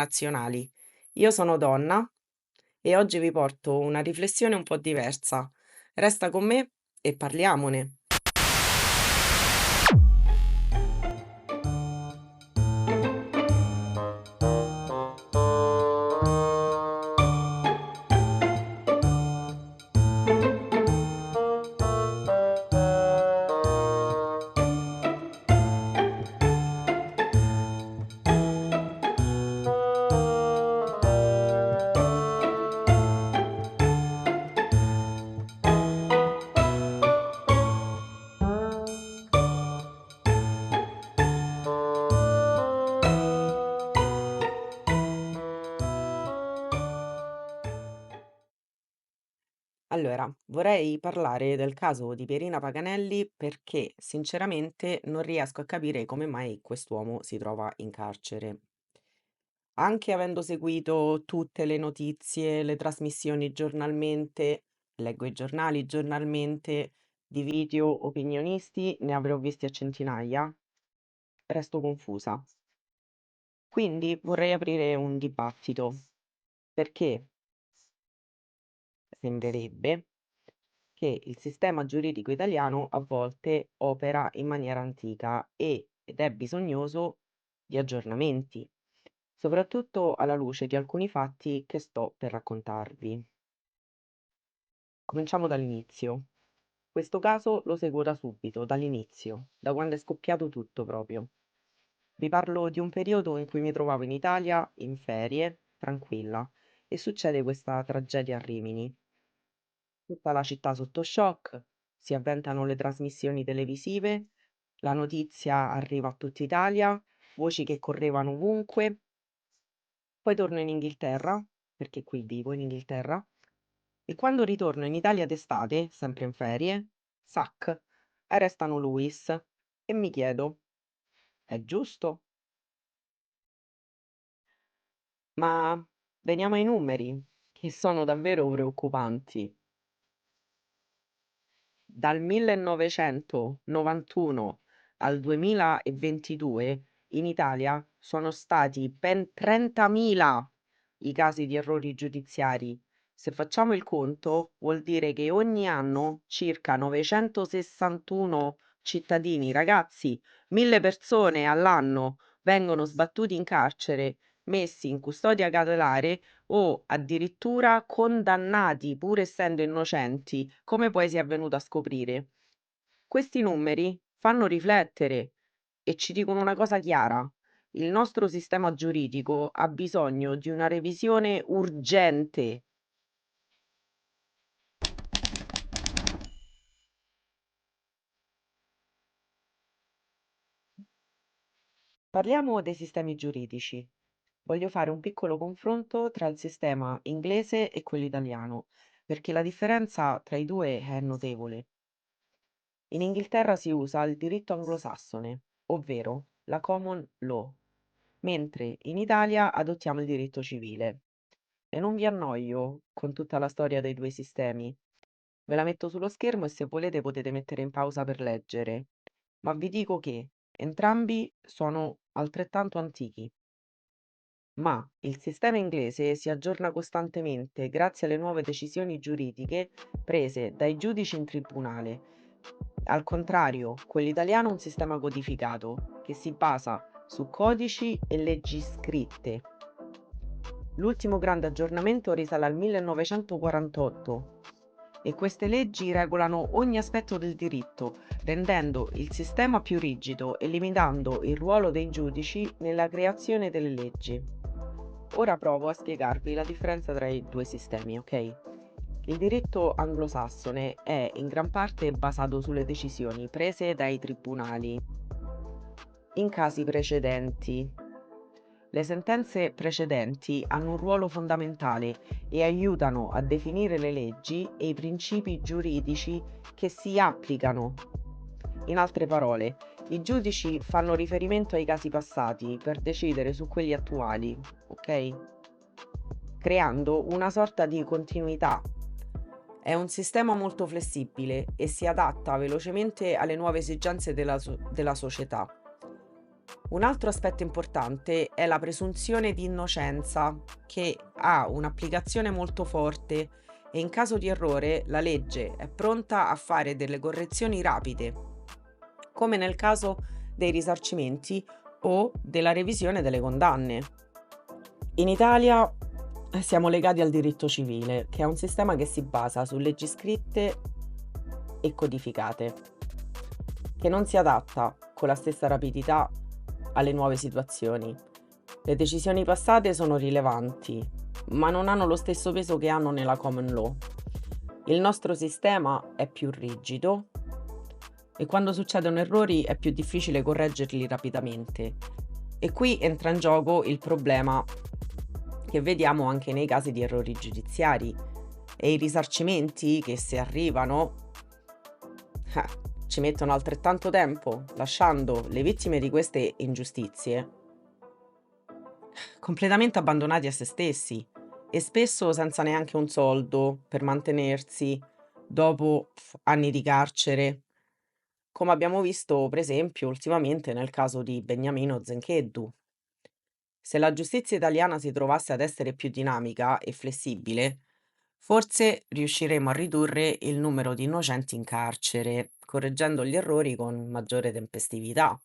nazionali. Io sono donna e oggi vi porto una riflessione un po' diversa. Resta con me e parliamone. Allora, vorrei parlare del caso di Pierina Paganelli perché sinceramente non riesco a capire come mai quest'uomo si trova in carcere. Anche avendo seguito tutte le notizie, le trasmissioni giornalmente, leggo i giornali giornalmente, di video opinionisti, ne avrò visti a centinaia, resto confusa. Quindi vorrei aprire un dibattito perché sembrerebbe che il sistema giuridico italiano a volte opera in maniera antica ed è bisognoso di aggiornamenti, soprattutto alla luce di alcuni fatti che sto per raccontarvi. Cominciamo dall'inizio. Questo caso lo seguo da subito, dall'inizio, da quando è scoppiato tutto proprio. Vi parlo di un periodo in cui mi trovavo in Italia, in ferie, tranquilla, e succede questa tragedia a Rimini. Tutta la città sotto shock, si avventano le trasmissioni televisive, la notizia arriva a tutta Italia, voci che correvano ovunque. Poi torno in Inghilterra, perché qui vivo in Inghilterra, e quando ritorno in Italia d'estate, sempre in ferie, sac, arrestano Luis e mi chiedo, è giusto? Ma veniamo ai numeri, che sono davvero preoccupanti. Dal 1991 al 2022 in Italia sono stati ben 30.000 i casi di errori giudiziari. Se facciamo il conto, vuol dire che ogni anno circa 961 cittadini, ragazzi, 1000 persone all'anno vengono sbattuti in carcere, messi in custodia cautelare o addirittura condannati pur essendo innocenti, come poi si è venuto a scoprire. Questi numeri fanno riflettere e ci dicono una cosa chiara. Il nostro sistema giuridico ha bisogno di una revisione urgente. Parliamo dei sistemi giuridici. Voglio fare un piccolo confronto tra il sistema inglese e quello italiano, perché la differenza tra i due è notevole. In Inghilterra si usa il diritto anglosassone, ovvero la common law, mentre in Italia adottiamo il diritto civile. E non vi annoio con tutta la storia dei due sistemi. Ve la metto sullo schermo e se volete potete mettere in pausa per leggere, ma vi dico che entrambi sono altrettanto antichi. Ma il sistema inglese si aggiorna costantemente grazie alle nuove decisioni giuridiche prese dai giudici in tribunale. Al contrario, quello italiano è un sistema codificato che si basa su codici e leggi scritte. L'ultimo grande aggiornamento risale al 1948 e queste leggi regolano ogni aspetto del diritto, rendendo il sistema più rigido e limitando il ruolo dei giudici nella creazione delle leggi. Ora provo a spiegarvi la differenza tra i due sistemi, ok? Il diritto anglosassone è in gran parte basato sulle decisioni prese dai tribunali in casi precedenti. Le sentenze precedenti hanno un ruolo fondamentale e aiutano a definire le leggi e i principi giuridici che si applicano. In altre parole, i giudici fanno riferimento ai casi passati per decidere su quelli attuali, ok? Creando una sorta di continuità. È un sistema molto flessibile e si adatta velocemente alle nuove esigenze della società. Un altro aspetto importante è la presunzione di innocenza, che ha un'applicazione molto forte e in caso di errore la legge è pronta a fare delle correzioni rapide, come nel caso dei risarcimenti o della revisione delle condanne. In Italia siamo legati al diritto civile, che è un sistema che si basa su leggi scritte e codificate, che non si adatta con la stessa rapidità alle nuove situazioni. Le decisioni passate sono rilevanti, ma non hanno lo stesso peso che hanno nella common law. Il nostro sistema è più rigido e quando succedono errori è più difficile correggerli rapidamente. E qui entra in gioco il problema che vediamo anche nei casi di errori giudiziari e i risarcimenti che se arrivano eh, ci mettono altrettanto tempo, lasciando le vittime di queste ingiustizie completamente abbandonati a se stessi e spesso senza neanche un soldo per mantenersi dopo anni di carcere, come abbiamo visto per esempio ultimamente nel caso di Beniamino Zencheddu. Se la giustizia italiana si trovasse ad essere più dinamica e flessibile, forse riusciremo a ridurre il numero di innocenti in carcere, correggendo gli errori con maggiore tempestività.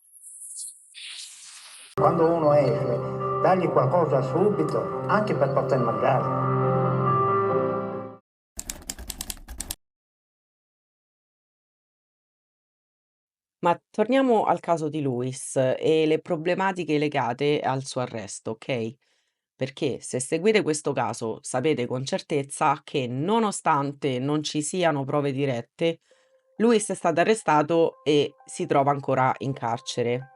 Quando uno esce, dargli qualcosa subito, anche per poter mangiare. Ma torniamo al caso di Luis e le problematiche legate al suo arresto, ok? Perché se seguite questo caso sapete con certezza che nonostante non ci siano prove dirette, Luis è stato arrestato e si trova ancora in carcere.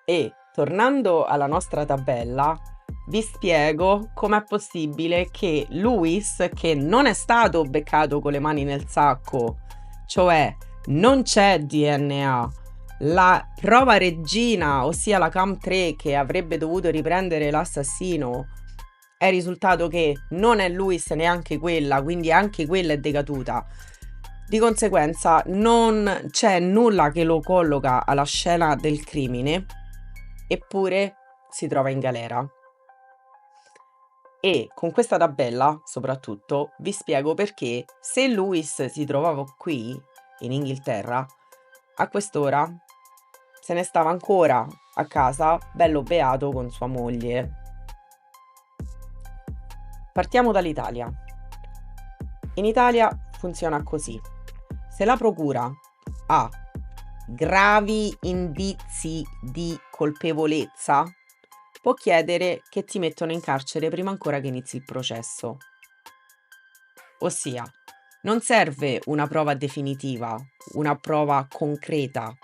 E tornando alla nostra tabella, vi spiego com'è possibile che Luis, che non è stato beccato con le mani nel sacco, cioè non c'è DNA, la prova regina, ossia la cam 3 che avrebbe dovuto riprendere l'assassino, è risultato che non è Luis neanche quella, quindi anche quella è decaduta. Di conseguenza non c'è nulla che lo colloca alla scena del crimine, eppure si trova in galera. E con questa tabella, soprattutto, vi spiego perché se Lewis si trovava qui, in Inghilterra, a quest'ora se ne stava ancora a casa, bello beato con sua moglie. Partiamo dall'Italia. In Italia funziona così. Se la procura ha gravi indizi di colpevolezza, può chiedere che ti mettano in carcere prima ancora che inizi il processo. Ossia, non serve una prova definitiva, una prova concreta.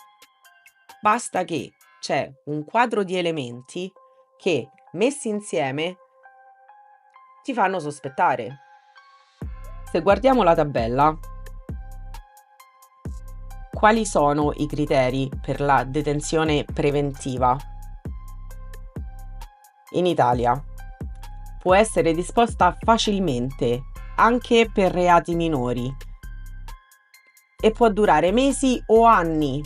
Basta che c'è un quadro di elementi che, messi insieme, ti fanno sospettare. Se guardiamo la tabella, quali sono i criteri per la detenzione preventiva? In Italia può essere disposta facilmente, anche per reati minori, e può durare mesi o anni.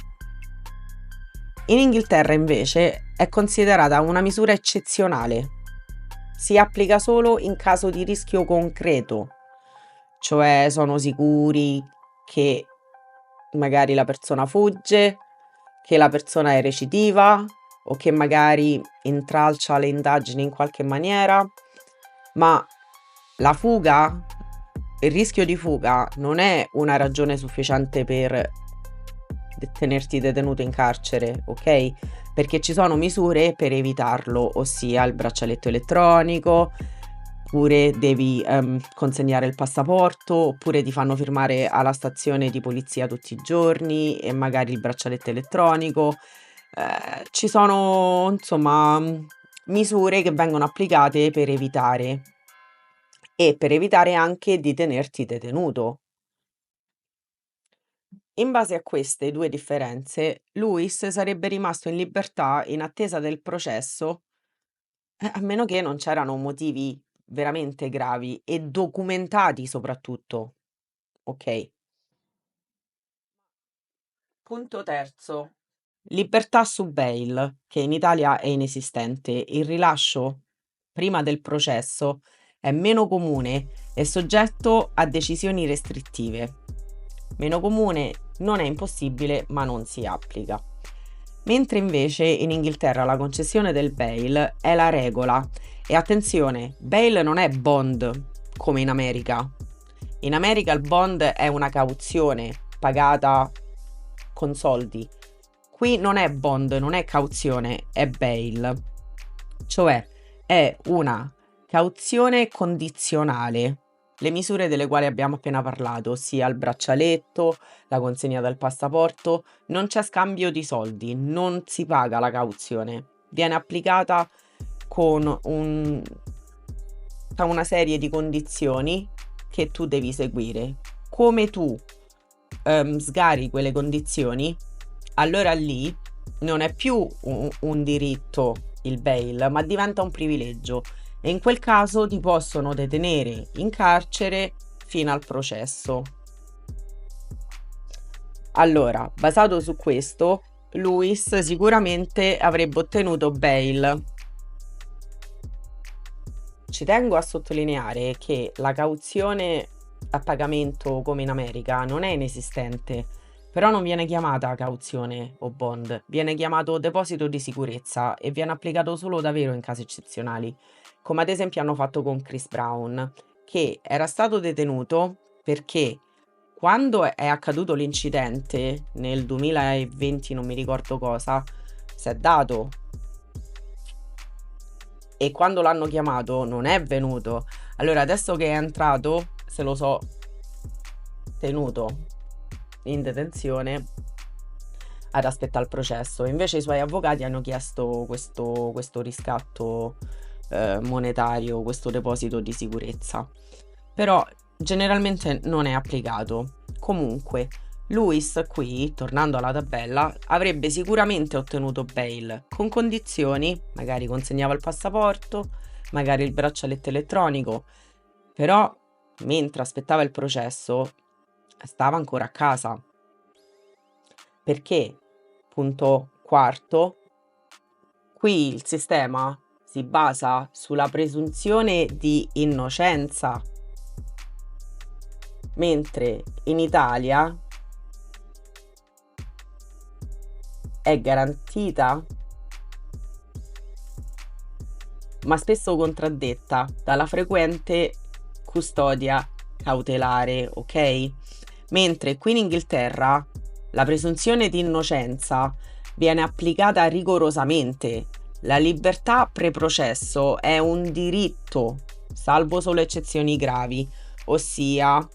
In Inghilterra invece è considerata una misura eccezionale. Si applica solo in caso di rischio concreto, cioè sono sicuri che magari la persona fugge, che la persona è recidiva o che magari intralcia le indagini in qualche maniera, ma la fuga, il rischio di fuga non è una ragione sufficiente per tenerti detenuto in carcere, ok? Perché ci sono misure per evitarlo, ossia il braccialetto elettronico, oppure devi consegnare il passaporto, oppure ti fanno firmare alla stazione di polizia tutti i giorni e magari il braccialetto elettronico. Ci sono insomma misure che vengono applicate per evitare e per evitare anche di tenerti detenuto. In base a queste due differenze, Lewis sarebbe rimasto in libertà in attesa del processo, a meno che non c'erano motivi veramente gravi e documentati soprattutto. Ok. Punto terzo. Libertà su bail, che in Italia è inesistente. Il rilascio prima del processo è meno comune e soggetto a decisioni restrittive. Meno comune non è impossibile, ma non si applica. Mentre invece in Inghilterra la concessione del bail è la regola. E attenzione, bail non è bond come in America. In America il bond è una cauzione pagata con soldi. Qui non è bond, non è cauzione, è bail. Cioè è una cauzione condizionale. Le misure delle quali abbiamo appena parlato, ossia il braccialetto, la consegna del passaporto, non c'è scambio di soldi, non si paga la cauzione. Viene applicata con una serie di condizioni che tu devi seguire. Come tu sgari quelle condizioni, allora lì non è più un diritto il bail, ma diventa un privilegio e in quel caso ti possono detenere in carcere fino al processo. Allora, basato su questo, Lewis sicuramente avrebbe ottenuto bail. Ci tengo a sottolineare che la cauzione a pagamento come in America non è inesistente, però non viene chiamata cauzione o bond, viene chiamato deposito di sicurezza e viene applicato solo davvero in casi eccezionali, come ad esempio hanno fatto con Chris Brown, che era stato detenuto perché quando è accaduto l'incidente nel 2020, non mi ricordo cosa, si è dato e quando l'hanno chiamato non è venuto. Allora adesso che è entrato, se lo so tenuto in detenzione ad aspettare il processo. Invece i suoi avvocati hanno chiesto questo riscatto monetario, questo deposito di sicurezza. Però generalmente non è applicato. Comunque, Lewis qui, tornando alla tabella, avrebbe sicuramente ottenuto bail con condizioni, magari consegnava il passaporto, magari il braccialetto elettronico, però mentre aspettava il processo stava ancora a casa. Perché, punto quarto, qui il sistema si basa sulla presunzione di innocenza, mentre in Italia è garantita, ma spesso contraddetta dalla frequente custodia cautelare, ok? Mentre qui in Inghilterra la presunzione di innocenza viene applicata rigorosamente. La libertà pre-processo è un diritto, salvo solo eccezioni gravi, ossia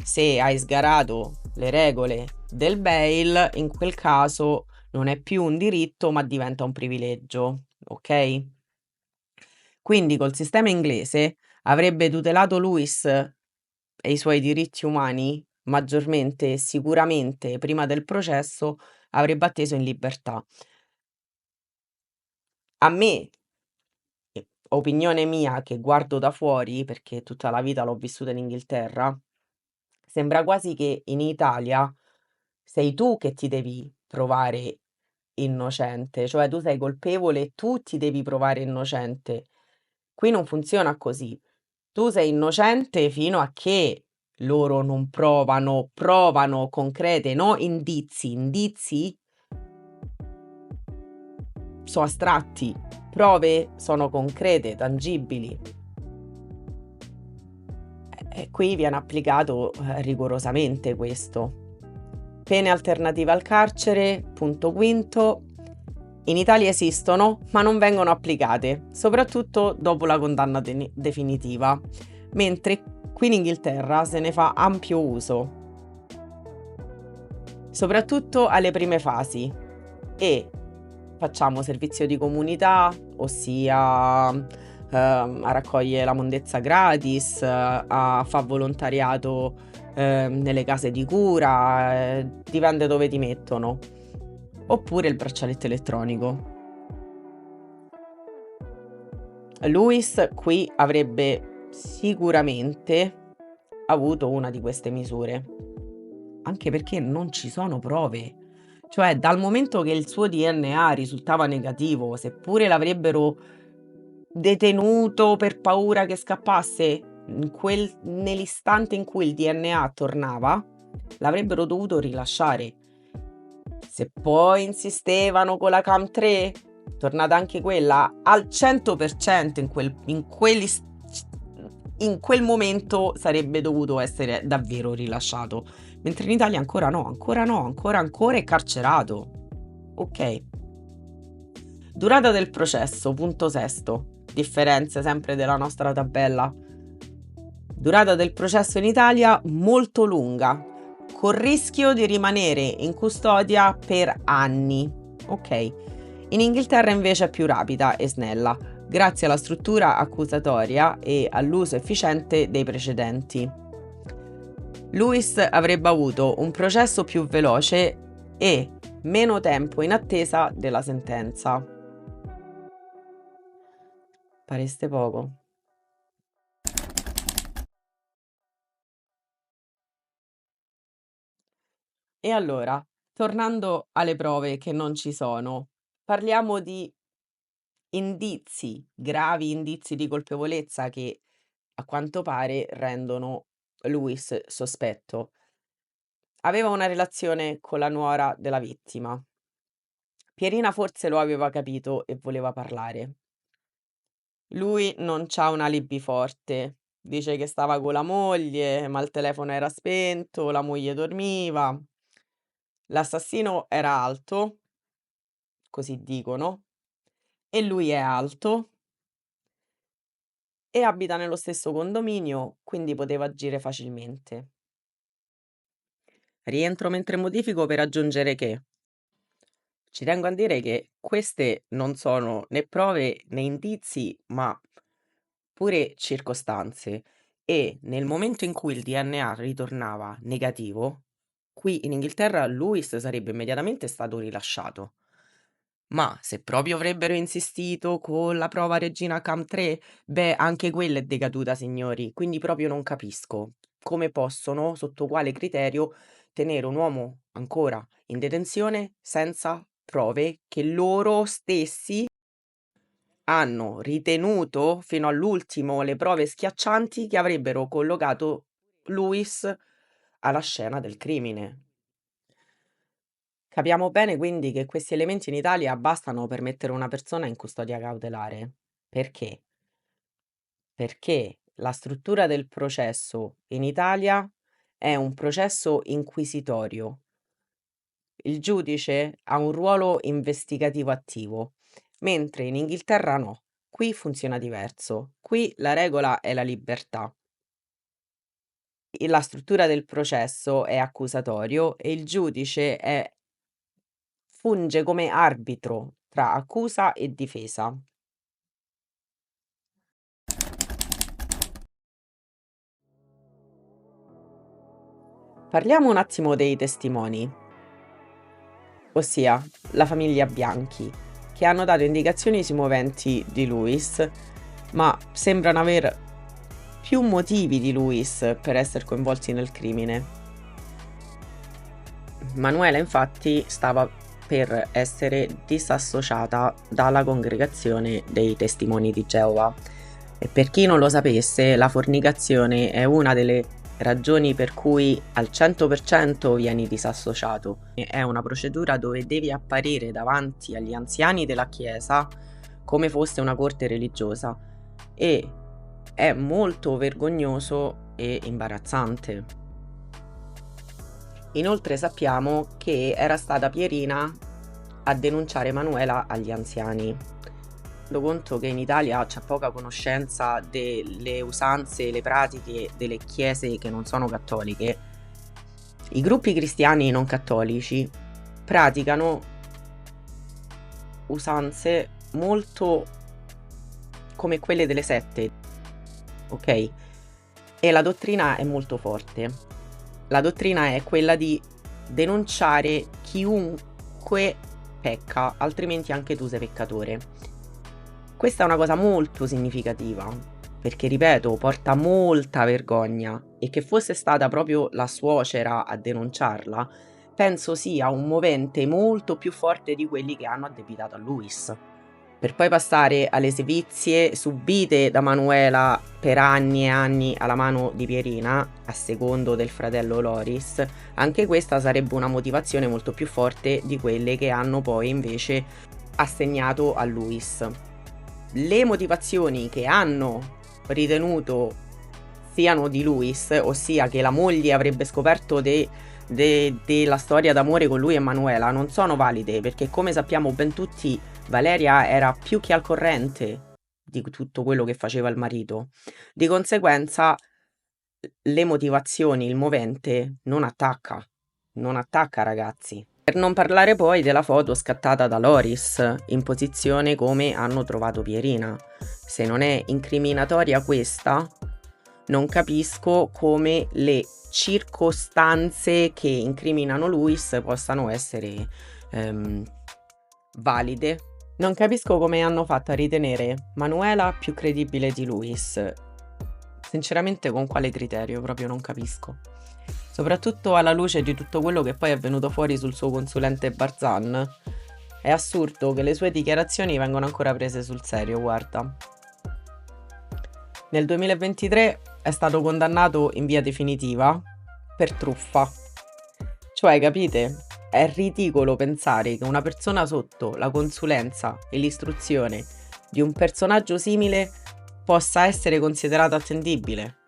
se hai sgarato le regole del bail, in quel caso non è più un diritto ma diventa un privilegio, ok? Quindi col sistema inglese avrebbe tutelato Lewis e i suoi diritti umani maggiormente e sicuramente prima del processo avrebbe atteso in libertà. A me, opinione mia che guardo da fuori, perché tutta la vita l'ho vissuta in Inghilterra, sembra quasi che in Italia sei tu che ti devi provare innocente, cioè tu sei colpevole e tu ti devi provare innocente. Qui non funziona così. Tu sei innocente fino a che loro non provano concrete, no indizi. Indizi sono astratti, prove sono concrete, tangibili. E qui viene applicato rigorosamente questo. Pene alternative al carcere, punto quinto. In Italia esistono, ma non vengono applicate, soprattutto dopo la condanna definitiva, mentre qui in Inghilterra se ne fa ampio uso, soprattutto alle prime fasi, e facciamo servizio di comunità, ossia a raccogliere la mondezza gratis, a fare volontariato nelle case di cura, dipende dove ti mettono, oppure il braccialetto elettronico. Lewis qui avrebbe sicuramente avuto una di queste misure, anche perché non ci sono prove. Cioè, dal momento che il suo DNA risultava negativo, seppure l'avrebbero detenuto per paura che scappasse, nell'istante in cui il DNA tornava, l'avrebbero dovuto rilasciare. Se poi insistevano con la Cam 3, tornata anche quella al 100% in quel momento sarebbe dovuto essere davvero rilasciato, mentre in Italia ancora no, ancora è carcerato. Ok. Durata del processo, punto sesto. Differenze sempre della nostra tabella. Durata del processo in Italia molto lunga, col rischio di rimanere in custodia per anni. Ok. In Inghilterra invece è più rapida e snella, grazie alla struttura accusatoria e all'uso efficiente dei precedenti. Lewis avrebbe avuto un processo più veloce e meno tempo in attesa della sentenza. Pareste poco. E allora, tornando alle prove che non ci sono, parliamo di indizi, gravi indizi di colpevolezza che a quanto pare rendono Lewis sospetto. Aveva una relazione con la nuora della vittima. Pierina forse lo aveva capito e voleva parlare. Lui non c'ha un alibi forte. Dice che stava con la moglie, ma il telefono era spento, la moglie dormiva. L'assassino era alto, così dicono, e lui è alto e abita nello stesso condominio, quindi poteva agire facilmente. Rientro mentre modifico per aggiungere che ci tengo a dire che queste non sono né prove né indizi, ma pure circostanze. E nel momento in cui il DNA ritornava negativo, qui in Inghilterra Lewis sarebbe immediatamente stato rilasciato. Ma se proprio avrebbero insistito con la prova regina Cam 3, beh, anche quella è decaduta, signori. Quindi proprio non capisco come possono, sotto quale criterio, tenere un uomo ancora in detenzione senza prove che loro stessi hanno ritenuto fino all'ultimo le prove schiaccianti che avrebbero collocato Lewis alla scena del crimine. Capiamo bene quindi che questi elementi in Italia bastano per mettere una persona in custodia cautelare. Perché? Perché la struttura del processo in Italia è un processo inquisitorio. Il giudice ha un ruolo investigativo attivo, mentre in Inghilterra no. Qui funziona diverso. Qui la regola è la libertà. La struttura del processo è accusatorio e il giudice funge come arbitro tra accusa e difesa. Parliamo un attimo dei testimoni, ossia la famiglia Bianchi, che hanno dato indicazioni sui moventi di Lewis, ma sembrano aver più motivi di Lewis per essere coinvolti nel crimine. Manuela infatti stava per essere disassociata dalla congregazione dei testimoni di Geova e per chi non lo sapesse, la fornicazione è una delle ragioni per cui al 100% vieni disassociato. È una procedura dove devi apparire davanti agli anziani della chiesa come fosse una corte religiosa e è molto vergognoso e imbarazzante. Inoltre sappiamo che era stata Pierina a denunciare Manuela agli anziani. Do conto che in Italia c'è poca conoscenza delle usanze e le pratiche delle chiese che non sono cattoliche. I gruppi cristiani non cattolici praticano usanze molto come quelle delle sette, ok? E la dottrina è molto forte. La dottrina è quella di denunciare chiunque pecca, altrimenti anche tu sei peccatore. Questa è una cosa molto significativa, perché ripeto, porta molta vergogna e che fosse stata proprio la suocera a denunciarla, penso sia un movente molto più forte di quelli che hanno addebitato a Luis. Per poi passare alle sevizie subite da Manuela per anni e anni alla mano di Pierina, a secondo del fratello Loris, anche questa sarebbe una motivazione molto più forte di quelle che hanno poi invece assegnato a Luis. Le motivazioni che hanno ritenuto siano di Luis, ossia che la moglie avrebbe scoperto della storia d'amore con lui e Manuela, non sono valide, perché come sappiamo ben tutti Valeria era più che al corrente di tutto quello che faceva il marito. Di conseguenza le motivazioni, il movente non attacca ragazzi. Per non parlare poi della foto scattata da Loris, in posizione come hanno trovato Pierina. Se non è incriminatoria questa, non capisco come le circostanze che incriminano Luis possano essere valide. Non capisco come hanno fatto a ritenere Manuela più credibile di Luis. Sinceramente con quale criterio? Proprio non capisco. Soprattutto alla luce di tutto quello che poi è venuto fuori sul suo consulente Barzan. È assurdo che le sue dichiarazioni vengano ancora prese sul serio, guarda. Nel 2023 è stato condannato in via definitiva per truffa. Cioè, capite? È ridicolo pensare che una persona sotto la consulenza e l'istruzione di un personaggio simile possa essere considerata attendibile.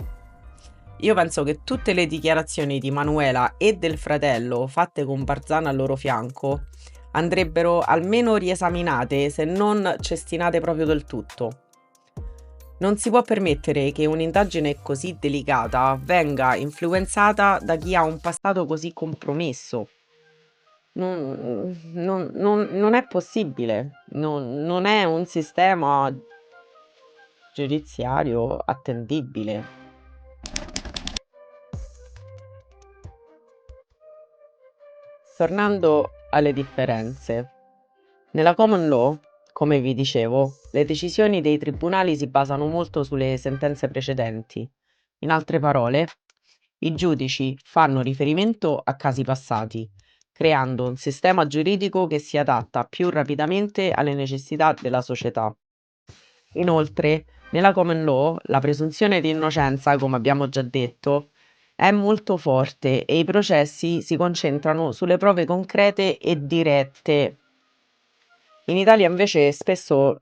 Io penso che tutte le dichiarazioni di Manuela e del fratello fatte con Barzana al loro fianco andrebbero almeno riesaminate, se non cestinate proprio del tutto. Non si può permettere che un'indagine così delicata venga influenzata da chi ha un passato così compromesso. Non è possibile, non è un sistema giudiziario attendibile. Tornando alle differenze, nella common law, come vi dicevo, le decisioni dei tribunali si basano molto sulle sentenze precedenti. In altre parole, i giudici fanno riferimento a casi passati, creando un sistema giuridico che si adatta più rapidamente alle necessità della società. Inoltre, nella common law, la presunzione di innocenza, come abbiamo già detto, è molto forte e i processi si concentrano sulle prove concrete e dirette. In Italia invece spesso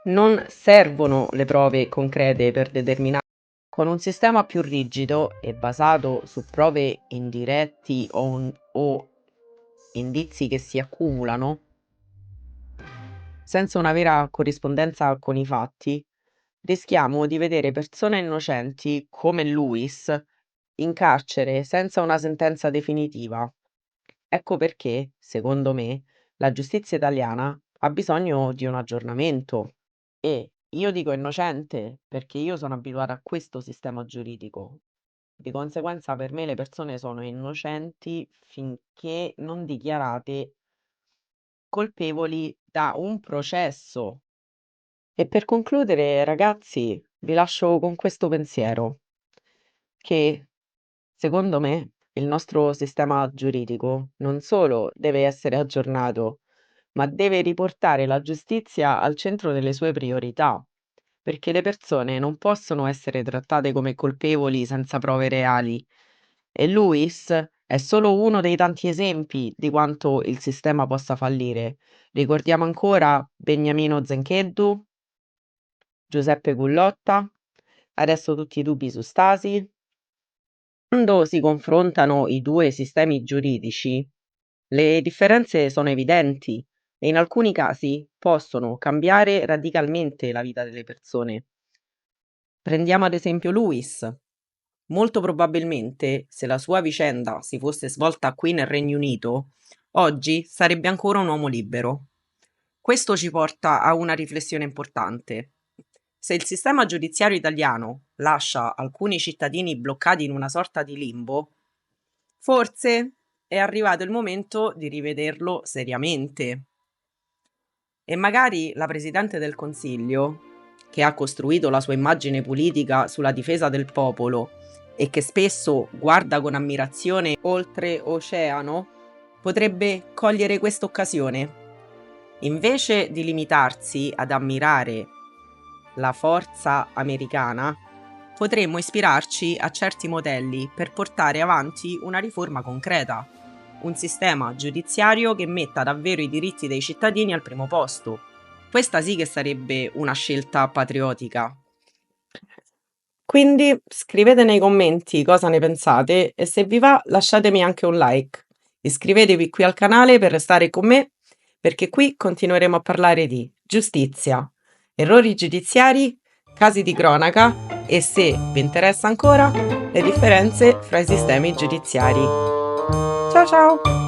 non servono le prove concrete per determinare. Con un sistema più rigido e basato su prove indiretti o indizi che si accumulano, senza una vera corrispondenza con i fatti, rischiamo di vedere persone innocenti come Luis in carcere senza una sentenza definitiva. Ecco perché, secondo me, la giustizia italiana ha bisogno di un aggiornamento. E io dico innocente perché io sono abituata a questo sistema giuridico. Di conseguenza, per me le persone sono innocenti finché non dichiarate colpevoli da un processo. E per concludere, ragazzi, vi lascio con questo pensiero, che secondo me il nostro sistema giuridico non solo deve essere aggiornato, ma deve riportare la giustizia al centro delle sue priorità, perché le persone non possono essere trattate come colpevoli senza prove reali. E Luis è solo uno dei tanti esempi di quanto il sistema possa fallire. Ricordiamo ancora Beniamino Zencheddu, Giuseppe Gullotta, adesso tutti i dubbi su Stasi. Quando si confrontano i due sistemi giuridici, le differenze sono evidenti e in alcuni casi possono cambiare radicalmente la vita delle persone. Prendiamo ad esempio Lewis. Molto probabilmente, se la sua vicenda si fosse svolta qui nel Regno Unito, oggi sarebbe ancora un uomo libero. Questo ci porta a una riflessione importante. Se il sistema giudiziario italiano lascia alcuni cittadini bloccati in una sorta di limbo, forse è arrivato il momento di rivederlo seriamente. E magari la Presidente del Consiglio, che ha costruito la sua immagine politica sulla difesa del popolo e che spesso guarda con ammirazione oltre oceano, potrebbe cogliere questa occasione. Invece di limitarsi ad ammirare la forza americana, potremmo ispirarci a certi modelli per portare avanti una riforma concreta, un sistema giudiziario che metta davvero i diritti dei cittadini al primo posto. Questa sì che sarebbe una scelta patriottica. Quindi scrivete nei commenti cosa ne pensate e se vi va lasciatemi anche un like. Iscrivetevi qui al canale per restare con me perché qui continueremo a parlare di giustizia, errori giudiziari, casi di cronaca e se vi interessa ancora le differenze fra i sistemi giudiziari. Ciao ciao!